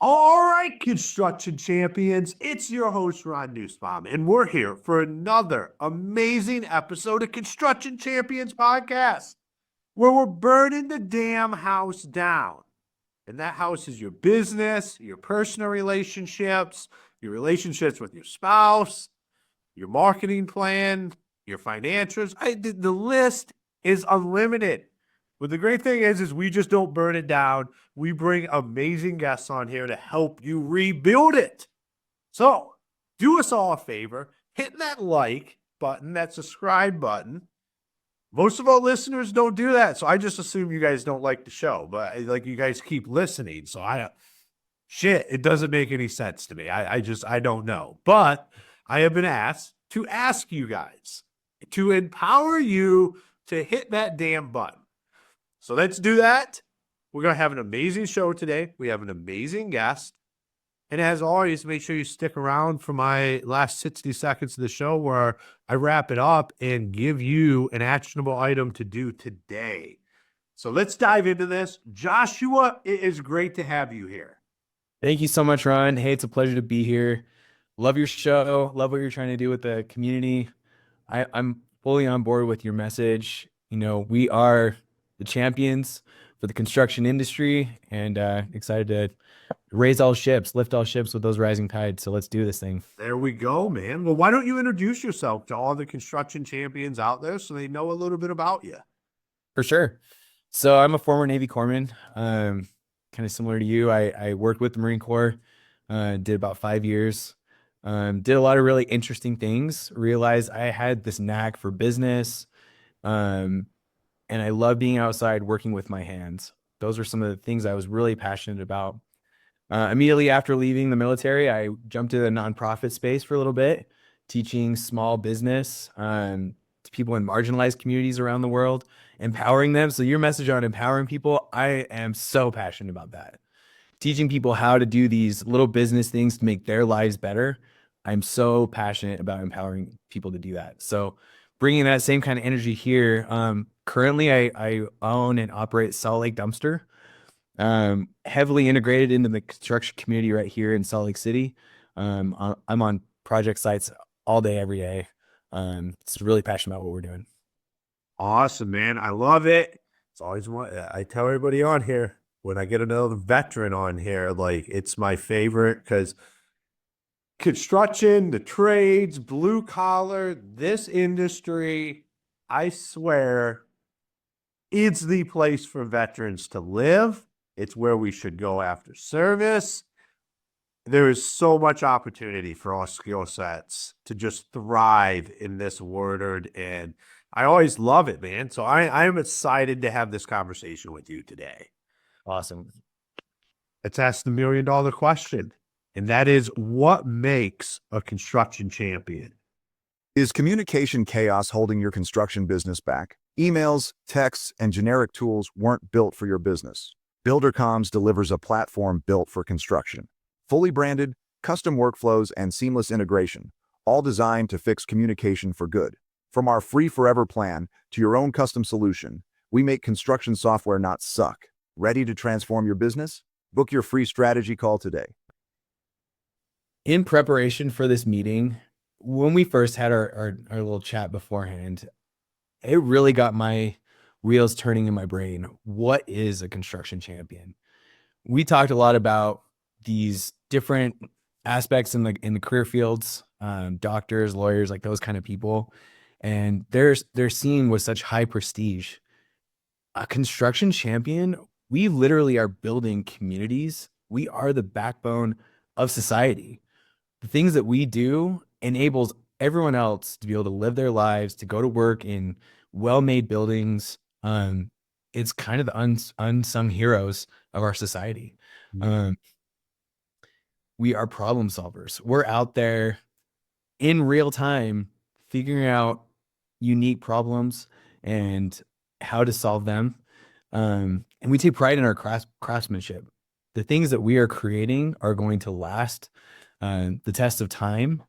All right, construction champions, it's your host, Ron Nussbaum, and we're here for another amazing episode of Construction Champions Podcast, where we're burning the damn house down. And that house is your business, your personal relationships, your relationships with your spouse, your marketing plan, your financials. The list is unlimited. But the great thing is we just don't burn it down. We bring amazing guests on here to help you rebuild it. So do us all a favor, hit that like button, that subscribe button. Most of our listeners don't do that, so I just assume you guys don't like the show, but like you guys keep listening. So it doesn't make any sense to me. I don't know. But I have been asked to ask you guys to empower you to hit that damn button. So let's do that. We're going to have an amazing show today. We have an amazing guest. And as always, make sure you stick around for my last 60 seconds of the show where I wrap it up and give you an actionable item to do today. So let's dive into this. Joshua, it is great to have you here. Thank you so much, Ron. Hey, it's a pleasure to be here. Love your show. Love what you're trying to do with the community. I'm fully on board with your message. You know, we are the champions for the construction industry, and excited to raise all ships, lift all ships with those rising tides. So let's do this thing. There we go, man. Well, why don't you introduce yourself to all the construction champions out there so they know a little bit about you? For sure. So I'm a former Navy corpsman, kind of similar to you. I worked with the Marine Corps, did about 5 years, did a lot of really interesting things, realized I had this knack for business, and I love being outside working with my hands. Those are some of the things I was really passionate about. Immediately after leaving the military, I jumped to the nonprofit space for a little bit, teaching small business to people in marginalized communities around the world, empowering them. So your message on empowering people, I am so passionate about that. Teaching people how to do these little business things to make their lives better. I'm so passionate about empowering people to do that. So bringing that same kind of energy here. Currently, I own and operate Salt Lake Dumpster, heavily integrated into the construction community right here in Salt Lake City. I'm on project sites all day, every day. It's really passionate about what we're doing. Awesome, man. I love it. It's always one. I tell everybody on here when I get another veteran on here, like it's my favorite because construction, the trades, blue collar, this industry, I swear, it's the place for veterans to live. It's where we should go after service. There is so much opportunity for our skill sets to just thrive in this world. And I always love it, man. So I am excited to have this conversation with you today. Awesome. Let's ask the $1 million question. And that is, what makes a construction champion? Is communication chaos holding your construction business back? Emails, texts, and generic tools weren't built for your business. BuilderComs delivers a platform built for construction. Fully branded, custom workflows, and seamless integration, all designed to fix communication for good. From our free forever plan to your own custom solution, we make construction software not suck. Ready to transform your business? Book your free strategy call today. In preparation for this meeting, when we first had our little chat beforehand, it really got my wheels turning in my brain. What is a construction champion? We talked a lot about these different aspects in the career fields, doctors, lawyers, like those kind of people, and they're seen with such high prestige. A construction champion, we literally are building communities. We are the backbone of society. The things that we do enables everyone else to be able to live their lives, to go to work in well-made buildings. It's kind of the unsung heroes of our society. We are problem solvers. We're out there in real time figuring out unique problems and how to solve them. And we take pride in our craftsmanship. The things that we are creating are going to last the test of time.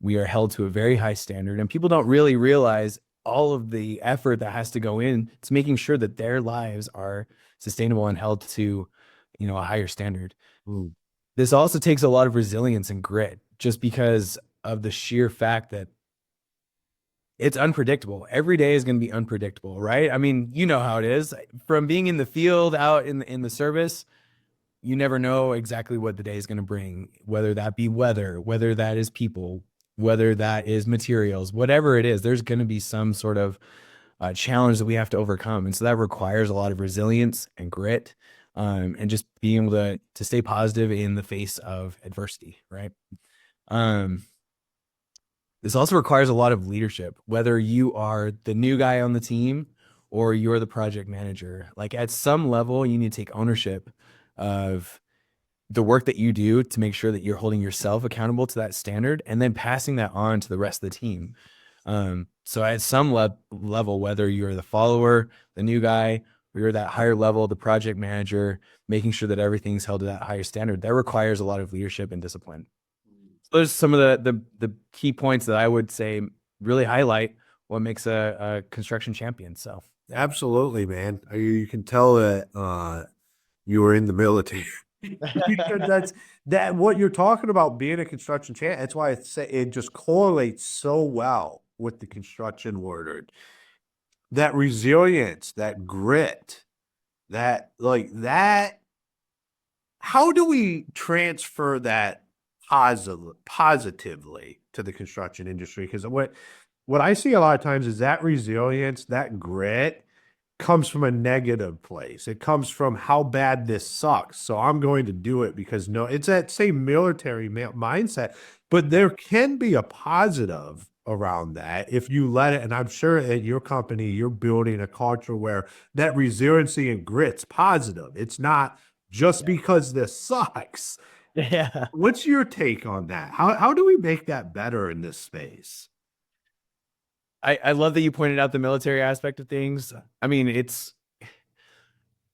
We are held to a very high standard, and people don't really realize all of the effort that has to go in to making sure that their lives are sustainable and held to, a higher standard. Ooh. This also takes a lot of resilience and grit, just because of the sheer fact that it's unpredictable. Every day is going to be unpredictable, right? I mean, you know how it is. From being in the field, out in the service, you never know exactly what the day is going to bring, whether that be weather, whether that is people, whether that is materials, whatever it is. There's going to be some sort of challenge that we have to overcome, and so that requires a lot of resilience and grit, and just being able to stay positive in the face of adversity, right? Um, this also requires a lot of leadership, whether you are the new guy on the team or you're the project manager. Like, at some level, you need to take ownership of the work that you do to make sure that you're holding yourself accountable to that standard and then passing that on to the rest of the team. So at some level, whether you're the follower, the new guy, or you're that higher level, the project manager, making sure that everything's held to that higher standard, that requires a lot of leadership and discipline. So there's some of the key points that I would say really highlight what makes a construction champion. So Absolutely, man. You can tell that you were in the military. Because that what you're talking about being a construction champ. That's why I say it just correlates so well with the construction word. That resilience, that grit, that like that. How do we transfer that positively to the construction industry? Because what I see a lot of times is that resilience, that grit comes from a negative place. It comes from how bad this sucks. So I'm going to do it because no, it's that same military mindset, but there can be a positive around that if you let it. And I'm sure at your company, you're building a culture where that resiliency and grit's positive. It's not just because this sucks. yeah. What's your take on that? How do we make that better in this space? I love that you pointed out the military aspect of things. I mean, it's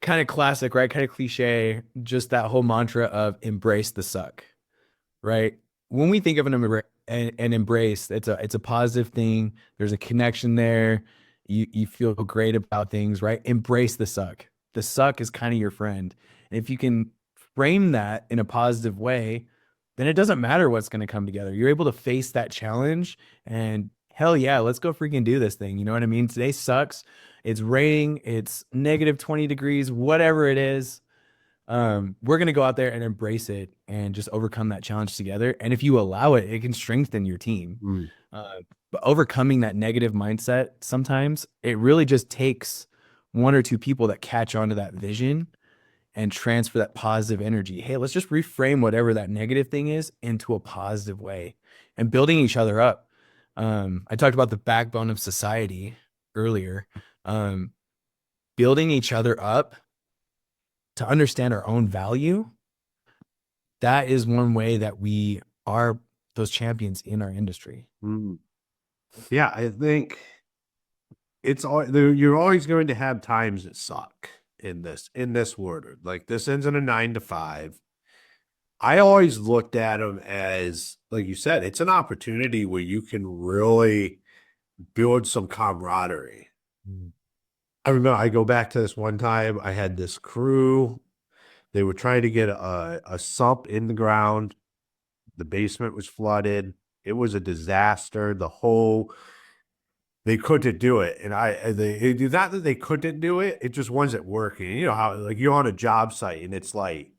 kind of classic, right? Kind of cliche, just that whole mantra of embrace the suck, right? When we think of an embrace, it's a positive thing. There's a connection there. You feel great about things, right? Embrace the suck. The suck is kind of your friend. And if you can frame that in a positive way, then it doesn't matter what's going to come together. You're able to face that challenge and hell yeah, let's go freaking do this thing. You know what I mean? Today sucks. It's raining. It's negative 20 degrees, whatever it is. We're going to go out there and embrace it and just overcome that challenge together. And if you allow it, it can strengthen your team. But overcoming that negative mindset, sometimes it really just takes one or two people that catch on to that vision and transfer that positive energy. Hey, let's just reframe whatever that negative thing is into a positive way and building each other up. I talked about the backbone of society earlier. Building each other up to understand our own value. That is one way that we are those champions in our industry. Yeah, I think you're always going to have times that suck in this world. Like this isn't a 9 to 5. I always looked at them as, like you said, it's an opportunity where you can really build some camaraderie. I remember I go back to this one time. I had this crew. They were trying to get a sump in the ground. The basement was flooded. It was a disaster. They couldn't do it. And not that they couldn't do it. It just wasn't working. You know how, like, you're on a job site and it's like,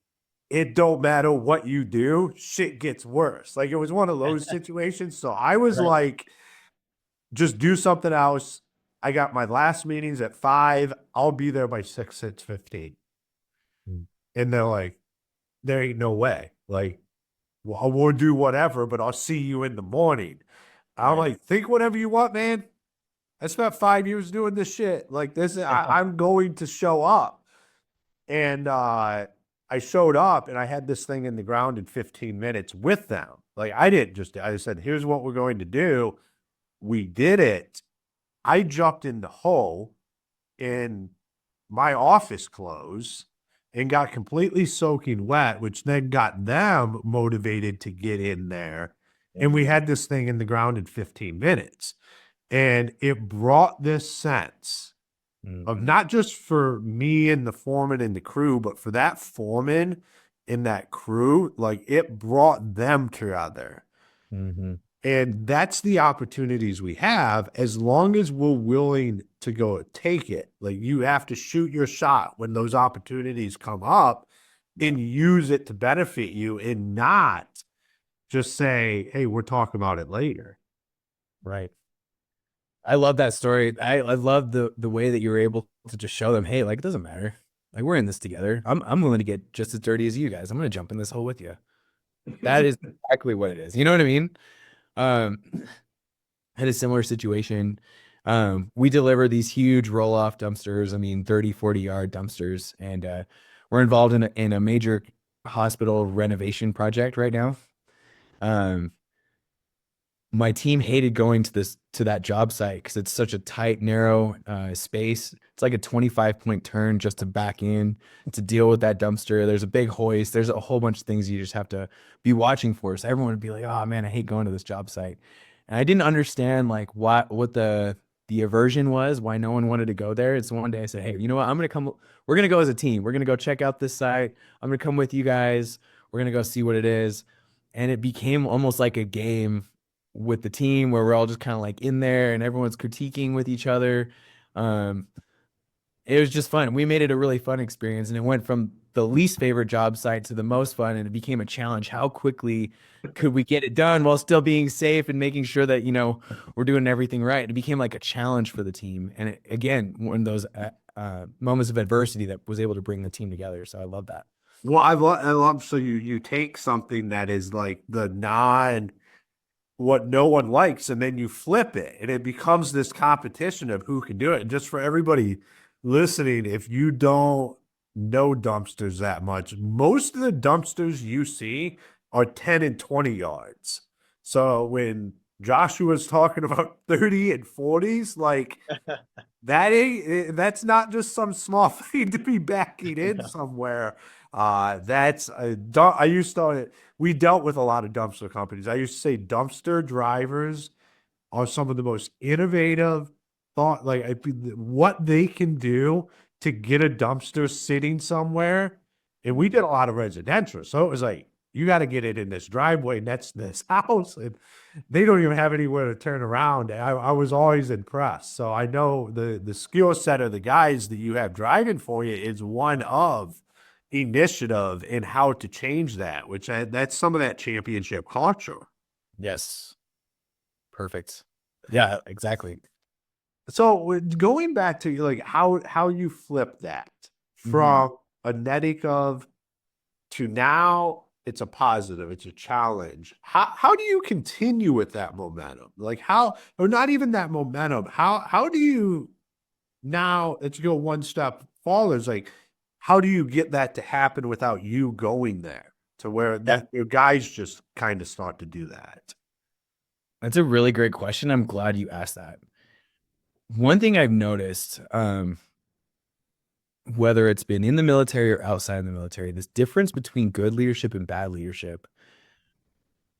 it don't matter what you do, shit gets worse. Like, it was one of those situations. So I was like, just do something else. I got my last meetings at 5. I'll be there by 6:15. And they're like, there ain't no way. Like, well, I won't do whatever, but I'll see you in the morning. I'm like, think whatever you want, man. I spent 5 years doing this shit. Like this, I'm going to show up. And I showed up and I had this thing in the ground in 15 minutes with them. Like I said, here's what we're going to do. We did it. I jumped in the hole in my office clothes and got completely soaking wet, which then got them motivated to get in there. And we had this thing in the ground in 15 minutes. And it brought this sense of not just for me and the foreman and the crew, but for that foreman in that crew, like it brought them together. Mm-hmm. And that's the opportunities we have as long as we're willing to go take it. Like you have to shoot your shot when those opportunities come up and use it to benefit you and not just say, hey, we're talking about it later. Right. I love that story. I love the way that you were able to just show them, hey, like it doesn't matter. Like we're in this together. I'm willing to get just as dirty as you guys. I'm gonna jump in this hole with you. That is exactly what it is. You know what I mean? Um, had a similar situation. We deliver these huge roll-off dumpsters. I mean, 30, 40-yard dumpsters. And we're involved in a major hospital renovation project right now. My team hated going to that job site because it's such a tight, narrow space. It's like a 25-point turn just to back in to deal with that dumpster. There's a big hoist. There's a whole bunch of things you just have to be watching for. So everyone would be like, "Oh man, I hate going to this job site." And I didn't understand like what the aversion was, why no one wanted to go there. It's one day I said, "Hey, you know what? I'm gonna come. We're gonna go as a team. We're gonna go check out this site. I'm gonna come with you guys. We're gonna go see what it is." And it became almost like a game with the team where we're all just kind of like in there and everyone's critiquing with each other. Um, it was just fun. We made it a really fun experience, and it went from the least favorite job site to the most fun, and it became a challenge. How quickly could we get it done while still being safe and making sure that, you know, we're doing everything right? It became like a challenge for the team. And it, again, one of those moments of adversity that was able to bring the team together. So I love that. Well, I love so you take something that is like the non what no one likes, and then you flip it, and it becomes this competition of who can do it. And just for everybody listening, if you don't know dumpsters that much, most of the dumpsters you see are 10 and 20 yards. So when Joshua's talking about 30 and 40s, like that's not just some small thing to be backing in somewhere. I used to, we dealt with a lot of dumpster companies. I used to say dumpster drivers are some of the most innovative what they can do to get a dumpster sitting somewhere. And we did a lot of residential. So it was like, you got to get it in this driveway next to this house. And they don't even have anywhere to turn around. I was always impressed. So I know the skill set of the guys that you have driving for you is one of initiative in how to change that, that's some of that championship culture. Yes. Perfect. Yeah, exactly. So going back to like how you flip that from a negative to now it's a positive, it's a challenge. How do you continue with that momentum? Like or not even that momentum. How do you now, let's go one step forward. It's like, how do you get that to happen without you going there to where that your guys just kind of start to do that? That's a really great question. I'm glad you asked that. One thing I've noticed, whether it's been in the military or outside of the military, this difference between good leadership and bad leadership.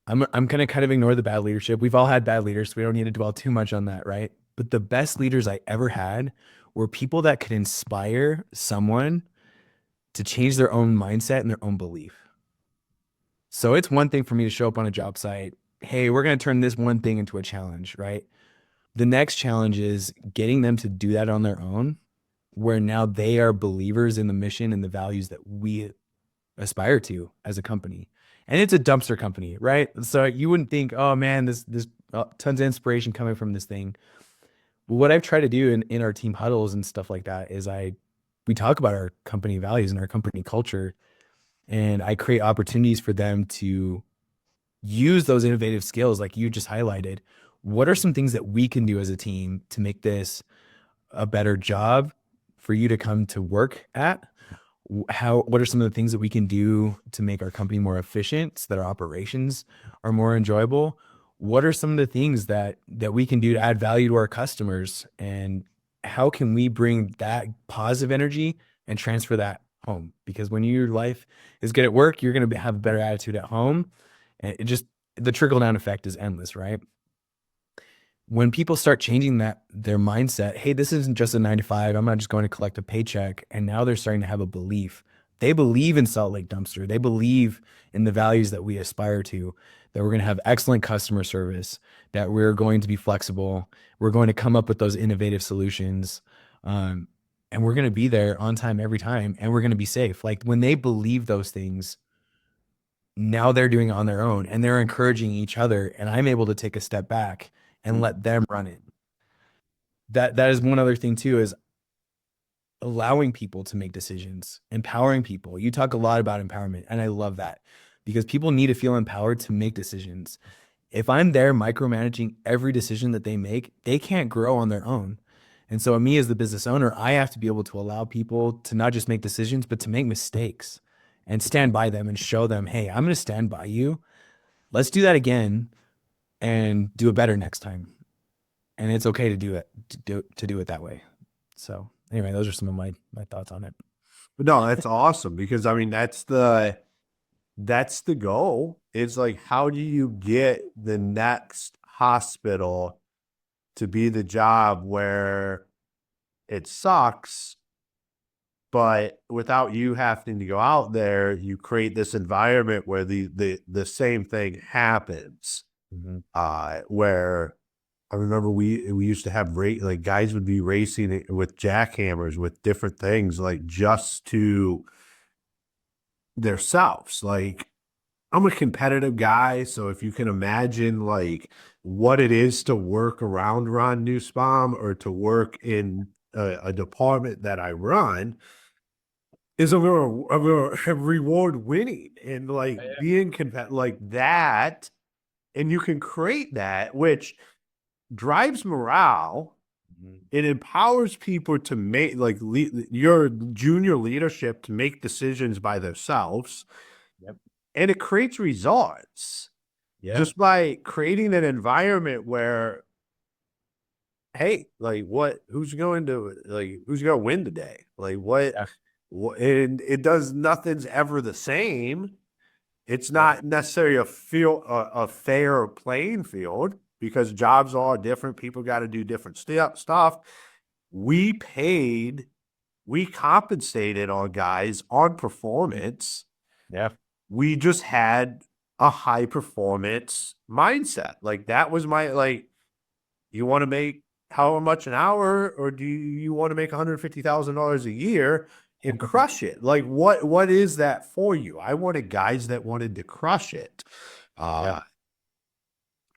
I'm gonna kind of ignore the bad leadership. We've all had bad leaders, so we don't need to dwell too much on that, right? But the best leaders I ever had were people that could inspire someone to change their own mindset and their own belief. So it's one thing for me to show up on a job site. Hey, we're going to turn this one thing into a challenge, right? The next challenge is getting them to do that on their own, where now they are believers in the mission and the values that we aspire to as a company. And it's a dumpster company, right? So you wouldn't think, oh man, this tons of inspiration coming from this thing. But what I've tried to do in our team huddles and stuff like that is we talk about our company values and our company culture, and I create opportunities for them to use those innovative skills like you just highlighted. What are some things that we can do as a team to make this a better job for you to come to work at? What are some of the things that we can do to make our company more efficient so that our operations are more enjoyable? What are some of the things that we can do to add value to our customers? And how can we bring that positive energy and transfer that home? Because when your life is good at work, you're going to have a better attitude at home. And the trickle down effect is endless, right? When people start changing their mindset, hey, this isn't just a 9 to 5. I'm not just going to collect a paycheck. And now they're starting to have a belief They believe in Salt Lake Dumpster. They believe in the values that we aspire to, that we're going to have excellent customer service, that we're going to be flexible. We're going to come up with those innovative solutions. And we're going to be there on time every time, and we're going to be safe. Like when they believe those things, now they're doing it on their own and they're encouraging each other. And I'm able to take a step back and let them run it. That is one other thing too, is allowing people to make decisions, empowering people. You talk a lot about empowerment, and I love that because people need to feel empowered to make decisions. If I'm there micromanaging every decision that they make, they can't grow on their own. And so me as the business owner, I have to be able to allow people to not just make decisions, but to make mistakes and stand by them and show them, hey, I'm going to stand by you. Let's do that again and do it better next time. And it's okay to do it, to do it that way. So anyway, those are some of my thoughts on it. But no, that's awesome because I mean that's the goal. It's like, how do you get the next hospital to be the job where it sucks, but without you having to go out there, you create this environment where the same thing happens. Where I remember we used to have like guys would be racing with jackhammers with different things, like just to themselves. Like, I'm a competitive guy, so if you can imagine like what it is to work around Ron Nussbaum or to work in a department that I run, is I'm gonna reward winning and like being competitive like that, and you can create that, which drives morale. It empowers people to make like your junior leadership to make decisions by themselves. Yep. And it creates results just by creating an environment where, hey, like who's going to win today? Like what, and it does, nothing's ever the same. It's not necessarily a fair playing field because jobs are different. People got to do different stuff. We compensated our guys on performance. Yeah. We just had a high performance mindset. Like that was like, you want to make however much an hour, or do you want to make $150,000 a year and crush it? Like what is that for you? I wanted guys that wanted to crush it. And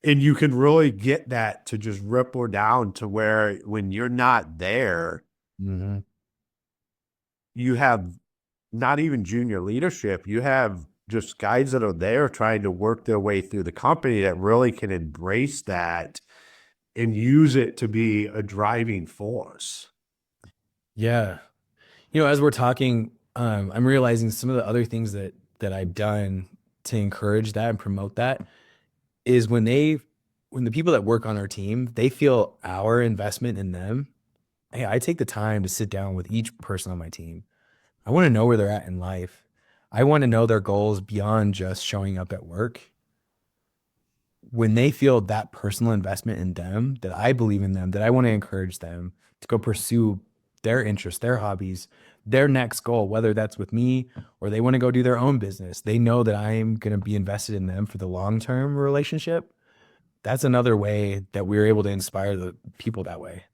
you can really get that to just ripple down to where when you're not there, you have not even junior leadership. You have just guys that are there trying to work their way through the company that really can embrace that and use it to be a driving force. Yeah. As we're talking, I'm realizing some of the other things that I've done to encourage that and promote that is when the people that work on our team, they feel our investment in them. Hey, I take the time to sit down with each person on my team. I want to know where they're at in life. I want to know their goals beyond just showing up at work. When they feel that personal investment in them, that I believe in them, that I want to encourage them to go pursue their interests, their hobbies, their next goal, whether that's with me or they want to go do their own business, they know that I'm going to be invested in them for the long-term relationship. That's another way that we're able to inspire the people that way.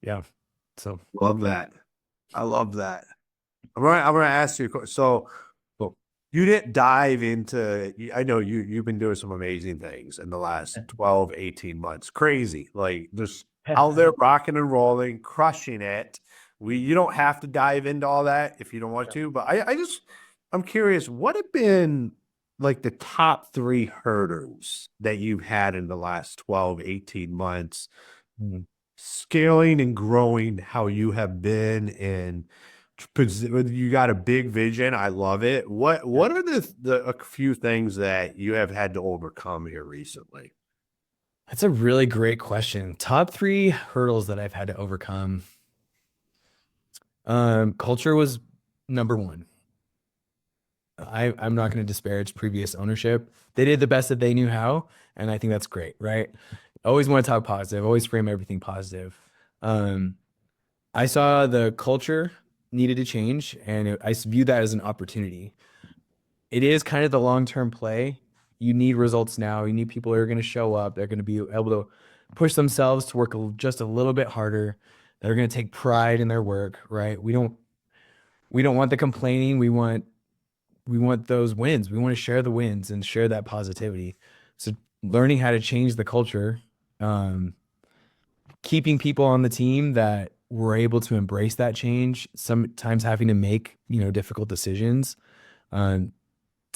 Yeah. So love that. I love that. I'm gonna ask you a question. So you didn't dive into, I know you've been doing some amazing things in the last 12, 18 months. Crazy. Like just out there rocking and rolling, crushing it. You don't have to dive into all that if you don't want to, but I'm curious, what have been like the top 3 hurdles that you've had in the last 12, 18 months, scaling and growing how you have been, and you got a big vision. I love it. What are a few things that you have had to overcome here recently? That's a really great question. Top 3 hurdles that I've had to overcome. Culture was number 1. I'm not going to disparage previous ownership. They did the best that they knew how, and I think that's great, right? Always want to talk positive, always frame everything positive. I saw the culture needed to change, and I view that as an opportunity. It is kind of the long-term play. You need results now. You need people who are going to show up. They're going to be able to push themselves to work just a little bit harder. They're going to take pride in their work, right? We don't want the complaining. We want those wins. We want to share the wins and share that positivity. So learning how to change the culture, keeping people on the team that were able to embrace that change, sometimes having to make, difficult decisions, to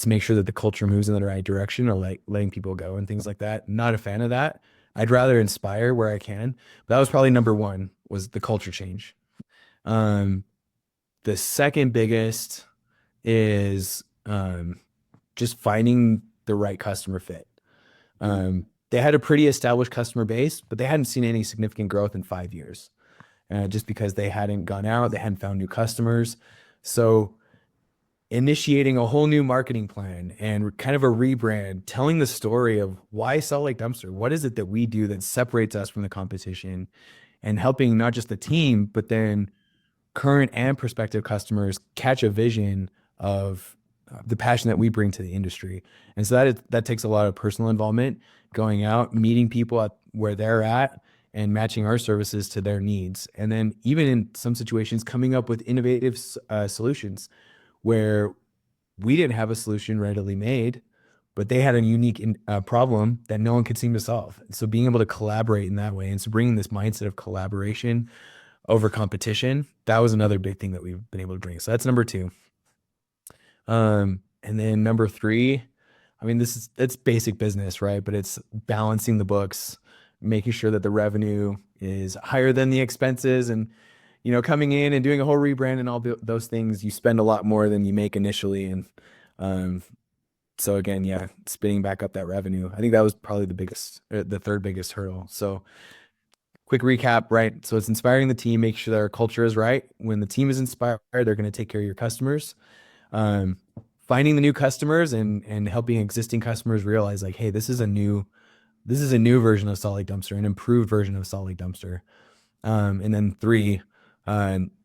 make sure that the culture moves in the right direction, or like letting people go and things like that. Not a fan of that. I'd rather inspire where I can. But that was probably number one, was the culture change. The second biggest is just finding the right customer fit. They had a pretty established customer base, but they hadn't seen any significant growth in 5 years, just because they hadn't gone out, they hadn't found new customers. So initiating a whole new marketing plan and kind of a rebrand, telling the story of why Salt Lake Dumpster, what is it that we do that separates us from the competition, and helping not just the team, but then current and prospective customers catch a vision of the passion that we bring to the industry. And so that takes a lot of personal involvement, going out, meeting people at where they're at, and matching our services to their needs. And then even in some situations, coming up with innovative solutions where we didn't have a solution readily made, but they had a unique problem that no one could seem to solve. So being able to collaborate in that way, and so bringing this mindset of collaboration over competition, that was another big thing that we've been able to bring. So that's number two. And then number three, I mean, it's basic business, right? But it's balancing the books, making sure that the revenue is higher than the expenses, and coming in and doing a whole rebrand and all those things, you spend a lot more than you make initially. And so again, yeah, spinning back up that revenue. I think that was probably the third biggest hurdle. So quick recap, right? So it's inspiring the team, make sure that our culture is right. When the team is inspired, they're going to take care of your customers. Finding the new customers and helping existing customers realize, like, hey, this is a new version of Salt Lake Dumpster, an improved version of Salt Lake Dumpster. And then three,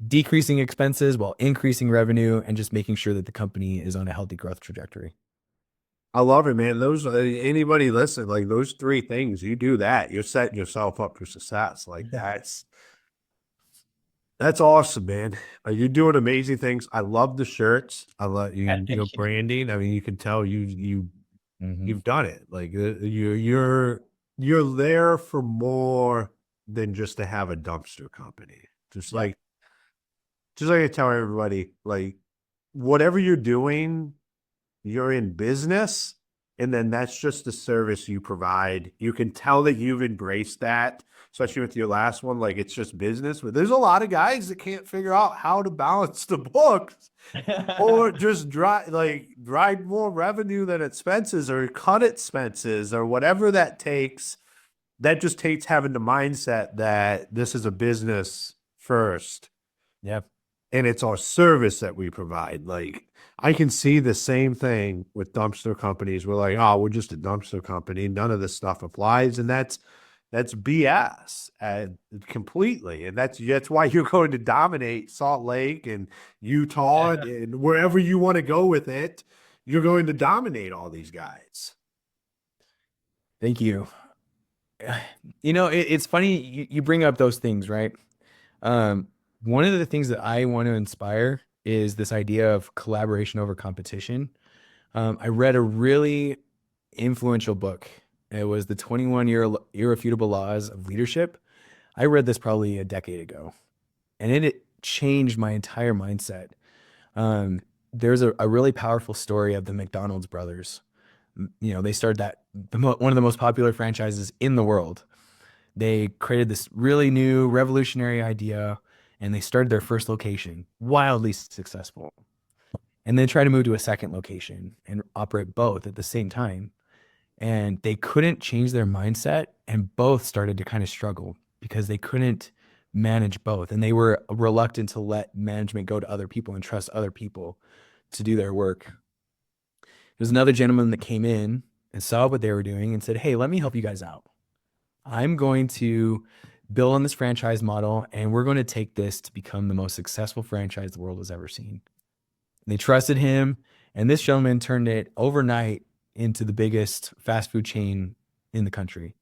decreasing expenses while increasing revenue, and just making sure that the company is on a healthy growth trajectory. I love it, man. Those anybody listen, like those three things, you do that, you're setting yourself up for success. Like that's awesome, man. You're doing amazing things. I love the shirts. I love your branding. I mean, you can tell you've done it. Like you're there for more than just to have a dumpster company. Just like I tell everybody, like whatever you're doing, you're in business, and then that's just the service you provide. You can tell that you've embraced that, especially with your last one. Like it's just business, but there's a lot of guys that can't figure out how to balance the books or just drive more revenue than expenses, or cut expenses, or whatever that takes. That just takes having the mindset that this is a business first. Yeah. And it's our service that we provide. Like I can see the same thing with dumpster companies. We're like, oh, we're just a dumpster company. None of this stuff applies. And that's BS completely. And that's why you're going to dominate Salt Lake and Utah and wherever you want to go with it. You're going to dominate all these guys. Thank you. It's funny you bring up those things, right? One of the things that I want to inspire is this idea of collaboration over competition. I read a really influential book. It was the 21 Irrefutable Laws of Leadership. I read this probably a decade ago, and it changed my entire mindset. There's a really powerful story of the McDonald's brothers. They started one of the most popular franchises in the world. They created this really new revolutionary idea, and they started their first location, wildly successful. And then try to move to a second location and operate both at the same time. And they couldn't change their mindset, and both started to kind of struggle because they couldn't manage both. And they were reluctant to let management go to other people and trust other people to do their work. There's another gentleman that came in and saw what they were doing and said, hey, let me help you guys out. I'm going to build on this franchise model, and we're going to take this to become the most successful franchise the world has ever seen. They trusted him, and this gentleman turned it overnight into the biggest fast food chain in the country.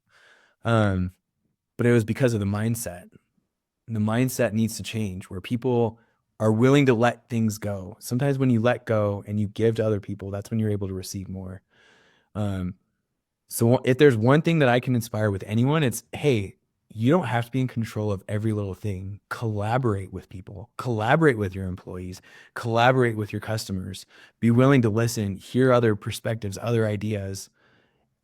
But it was because of the mindset. The mindset needs to change where people are willing to let things go. Sometimes when you let go and you give to other people, that's when you're able to receive more. So if there's one thing that I can inspire with anyone, it's, hey, you don't have to be in control of every little thing. Collaborate with people, collaborate with your employees, collaborate with your customers, be willing to listen, hear other perspectives, other ideas,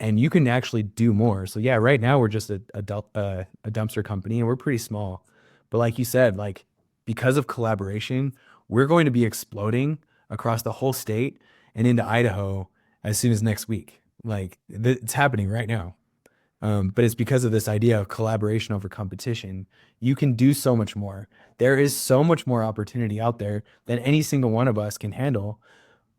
and you can actually do more. So yeah, right now we're just a dumpster company and we're pretty small. But like you said, like because of collaboration, we're going to be exploding across the whole state and into Idaho as soon as next week. Like it's happening right now. But it's because of this idea of collaboration over competition. You can do so much more. There is so much more opportunity out there than any single one of us can handle.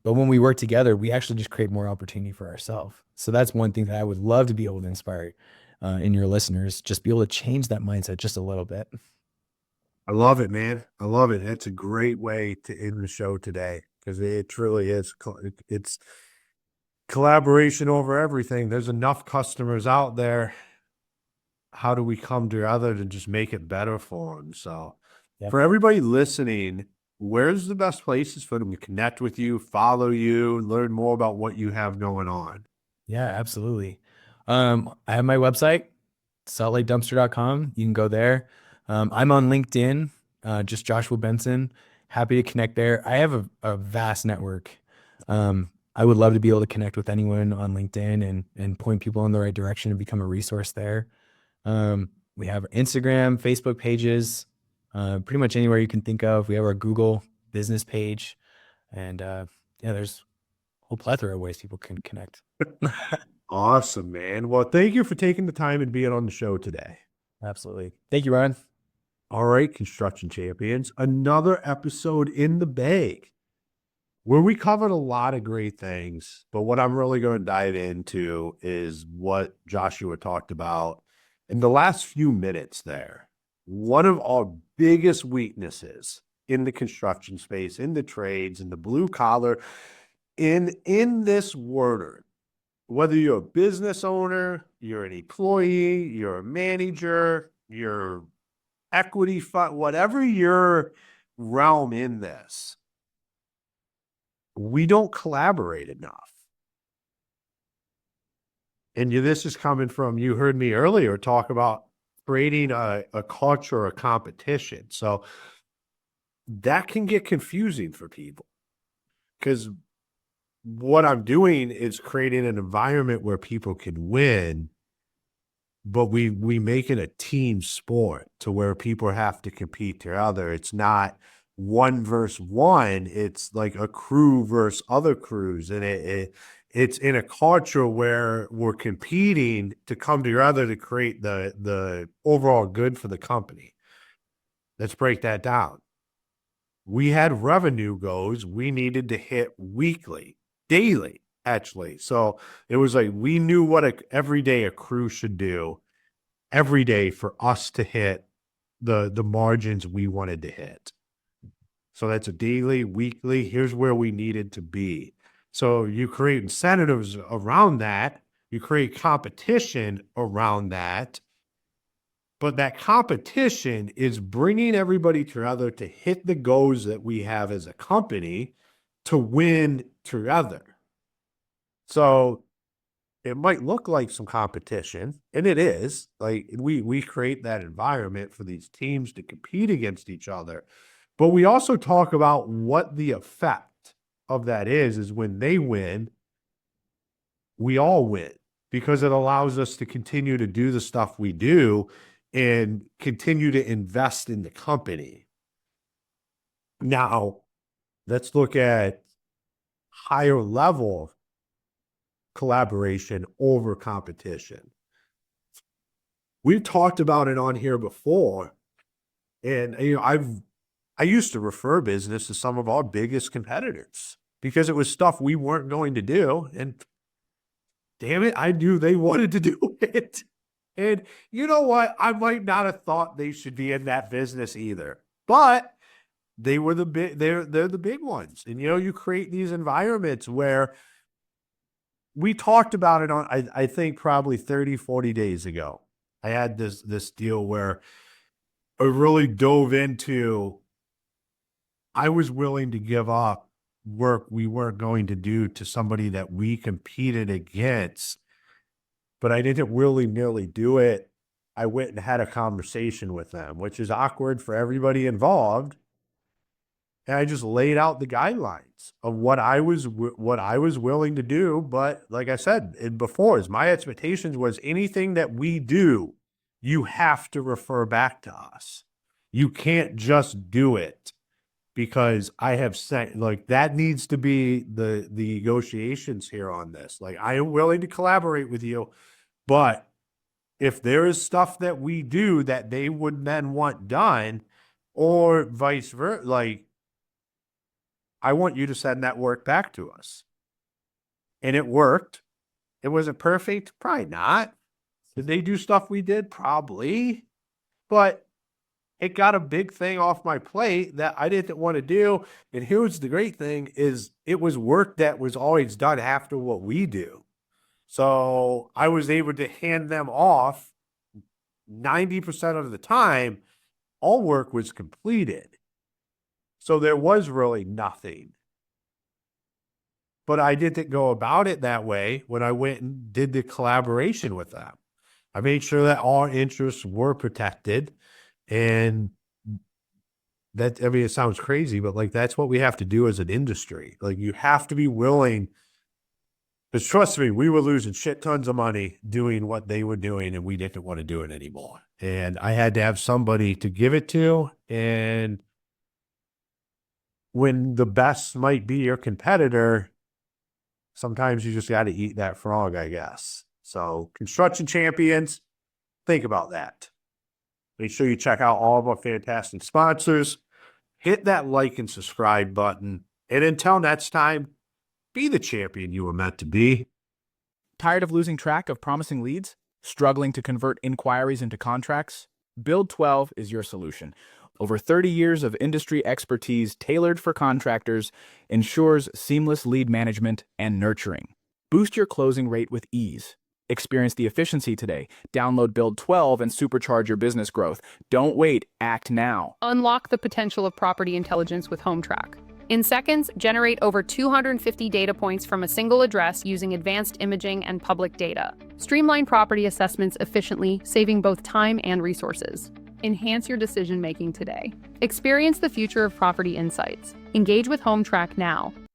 But when we work together, we actually just create more opportunity for ourselves. So that's one thing that I would love to be able to inspire in your listeners, just be able to change that mindset just a little bit. I love it, man. I love it. It's a great way to end the show today because it truly is. It's collaboration over everything. There's enough customers out there. How do we come together to just make it better for them? So Yep. for everybody listening, where's the best places for them to connect with you, follow you, learn more about what you have going on? Yeah, absolutely. I have my website, saltlakedumpster.com. You can go there. I'm on LinkedIn, just Joshua Benson. Happy to connect there. I have a vast network. I would love to be able to connect with anyone on LinkedIn and point people in the right direction and become a resource there. We have Instagram, Facebook pages, pretty much anywhere you can think of. We have our Google business page, and yeah, there's a whole plethora of ways people can connect. Awesome, man. Well, thank you for taking the time and being on the show today. Absolutely. Thank you, Ron. All right, construction champions, another episode in the bag where we covered a lot of great things. But what I'm really going to dive into is what Joshua talked about in the last few minutes there. One of our biggest weaknesses in the construction space, in the trades, in the blue collar, in this world, whether you're a business owner, you're an employee, you're a manager, you're equity fund, whatever your realm in this, we don't collaborate enough. And this is coming from, you heard me earlier talk about creating a culture, a competition. So that can get confusing for people because what I'm doing is creating an environment where people can win, but we make it a team sport to where people have to compete together. It's not one versus one. It's like a crew versus other crews. And it's in a culture where we're competing to come together to create the overall good for the company. Let's break that down. We had revenue goals we needed to hit weekly, daily, actually. So it was like we knew what every day a crew should do every day for us to hit the margins we wanted to hit. So that's a daily, weekly, here's where we needed to be. So you create incentives around that, you create competition around that, but that competition is bringing everybody together to hit the goals that we have as a company to win together. So it might look like some competition, and it is. Like we create that environment for these teams to compete against each other. But we also talk about what the effect of that is when they win, we all win because it allows us to continue to do the stuff we do and continue to invest in the company. Now, let's look at higher level collaboration over competition. We've talked about it on here before, and I used to refer business to some of our biggest competitors because it was stuff we weren't going to do, and damn it, I knew they wanted to do it. And you know what? I might not have thought they should be in that business either, but they were the big, they're the big ones. And, you create these environments where we talked about it on, I think probably 30, 40 days ago. I had this deal where I really dove into, I was willing to give up work we weren't going to do to somebody that we competed against, but I didn't willy-nilly do it. I went and had a conversation with them, which is awkward for everybody involved. And I just laid out the guidelines of what I was willing to do. But like I said before, is my expectations was anything that we do, you have to refer back to us. You can't just do it because I have said, like, that needs to be the negotiations here on this. Like, I am willing to collaborate with you, but if there is stuff that we do that they would then want done, or vice versa, like, I want you to send that work back to us. And it worked. It wasn't perfect? Probably not. Did they do stuff we did? Probably. But it got a big thing off my plate that I didn't want to do. And here's the great thing is it was work that was always done after what we do. So I was able to hand them off 90% of the time. All work was completed. So there was really nothing. But I didn't go about it that way when I went and did the collaboration with them. I made sure that all interests were protected. And that, I mean, it sounds crazy, but like, that's what we have to do as an industry. Like, you have to be willing, because trust me, we were losing shit tons of money doing what they were doing, and we didn't want to do it anymore. And I had to have somebody to give it to. And when the best might be your competitor, sometimes you just got to eat that frog, I guess. So Construction Champions, think about that. Make sure you check out all of our fantastic sponsors. Hit that like and subscribe button. And until next time, be the champion you were meant to be. Tired of losing track of promising leads? Struggling to convert inquiries into contracts? Build 12 is your solution. Over 30 years of industry expertise tailored for contractors ensures seamless lead management and nurturing. Boost your closing rate with ease. Experience the efficiency today. Download Build 12 and supercharge your business growth. Don't wait, act now. Unlock the potential of property intelligence with HomeTrack. In seconds, generate over 250 data points from a single address using advanced imaging and public data. Streamline property assessments efficiently, saving both time and resources. Enhance your decision-making today. Experience the future of property insights. Engage with HomeTrack now.